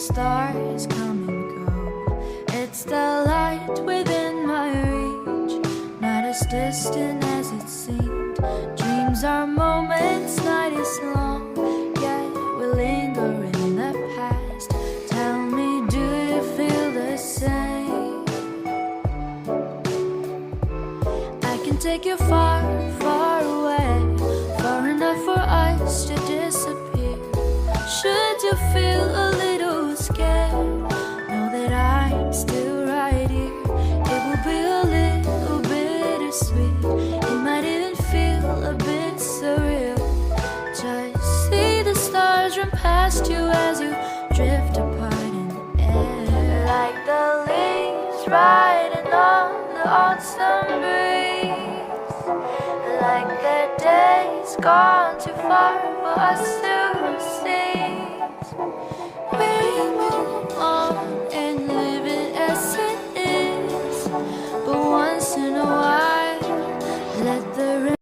stars come and go. It's the light within my reach, not as distant as it seemed. Dreams are moments, night is long, yet we linger in the past. Tell me, do you feel the same? I can take you far, far away, far enough for us to disappear. Should you feel a little scared, know that I'm still right here. It will be a little bittersweet, it might even feel a bit surreal. Just see the stars run past you as you drift apart in the air, like the leaves riding on the autumn breeze, like the days gone too far for us to see.